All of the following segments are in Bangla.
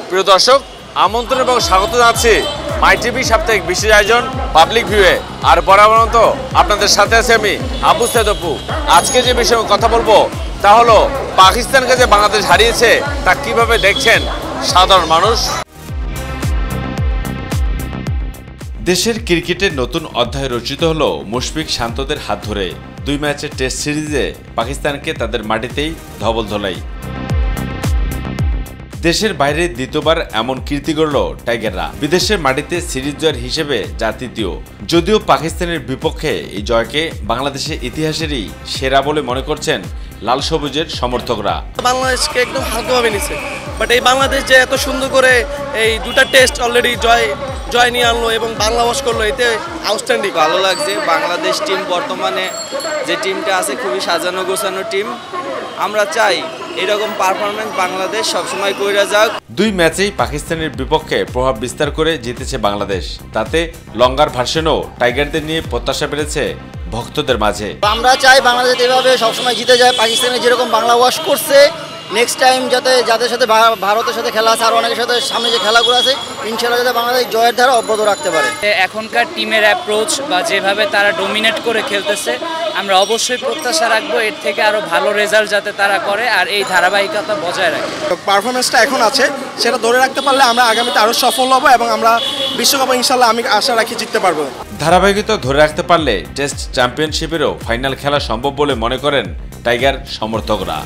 প্রিয় দর্শক, আমন্ত্রণ এবং স্বাগত জানাচ্ছি মাই টিভি সাপ্তাহিক বিশেষ আয়োজন পাবলিক ভিউয়ে। আর বরাবর মতো আপনাদের সাথে আছি আমি আবু সাইদ অপু। আজকে যে বিষয়ে কথা বলবো তা হলো পাকিস্তানকে যে বাংলাদেশ হারিয়েছে তা কিভাবে দেখছেন সাধারণ মানুষ। দেশের ক্রিকেটের নতুন অধ্যায় রচিত হলো মুশফিক শান্তদের হাত ধরে। 2 ম্যাচের টেস্ট সিরিজে পাকিস্তানকে তাদের মাটিতেই ধবল ধোলাই। দেশের বাইরে দ্বিতীয়বার এমন কীর্তি গড়ল টাইগাররা। বিদেশের মাটিতে সিরিজ জয়ের হিসেবে যা তৃতীয়। যদিও পাকিস্তানের বিপক্ষে এই জয়কে বাংলাদেশের ইতিহাসেরই সেরা বলে মনে করছেন লাল সবুজের সমর্থকরা। বাংলাদেশকে একদম হালকাভাবে নিছে, বাট এই বাংলাদেশ যে এত সুন্দর করে এই দুটা টেস্ট অলরেডি জয় নিয়ে আনলো এবং বাংলা ওয়াশ করলো, এতে আউটস্ট্যান্ডিং। ভালো লাগছে। বাংলাদেশ টিম বর্তমানে যে টিমটা আছে খুবই সাজানো গোছানো টিম। আমরা চাই এরকম পারফরমেন্স বাংলাদেশ সবসময় কইরা যাক। 2 ম্যাচেই পাকিস্তানের বিপক্ষে প্রভাব বিস্তার করে জিতেছে বাংলাদেশ। তাতে লঙ্গার ভার্সনও টাইগারদের নিয়ে প্রত্যাশা বেড়েছে ভক্তদের মাঝে। আমরা চাই বাংলাদেশ এভাবে সবসময় জিতে যায়। পাকিস্তানে যেরকম বাংলা ওয়াশ করছে, নেক্সট টাইম যাতে যাদের সাথে ভারতের সাথে খেলা আছে আর অনেকের সাথে সামনে যে খেলাগুলো আছে, ইনশাআল্লাহ যাতে বাংলাদেশ জয়ের ধারা অব্যাহত রাখতে পারে। এখনকার টিমের অ্যাপ্রোচ বা যেভাবে তারা ডমিনেট করে খেলতেছে, আমরা অবশ্যই প্রত্যাশা রাখবো এর থেকে আরো ভালো রেজাল্ট যাতে তারা করে আর এই ধারাবাহিকতা বজায় রাখে। পারফরমেন্সটা এখন আছে, সেটা ধরে রাখতে পারলে আমরা আগামীতে আরো সফল হব এবং আমরা বিশ্বকাপে ইনশাআল্লাহ আমি আশা রাখি জিততে পারবো। ধারাবাহিকতা ধরে রাখতে পারলে টেস্ট চ্যাম্পিয়নশিপেরও ফাইনাল খেলা সম্ভব বলে মনে করেন টাইগার সমর্থকরা।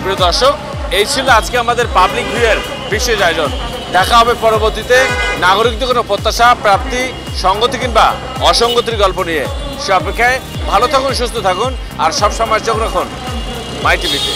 প্রিয় দর্শক, এই ছিল আজকে আমাদের পাবলিক ভিউয়ের বিশেষ আয়োজন। দেখা হবে পরবর্তীতে নাগরিকদের কোনো প্রত্যাশা, প্রাপ্তি, সংগতি কিংবা অসঙ্গতির গল্প নিয়ে। সে অপেক্ষায় ভালো থাকুন, সুস্থ থাকুন আর সব সময় চোখ রাখুন মাই টিভিতে।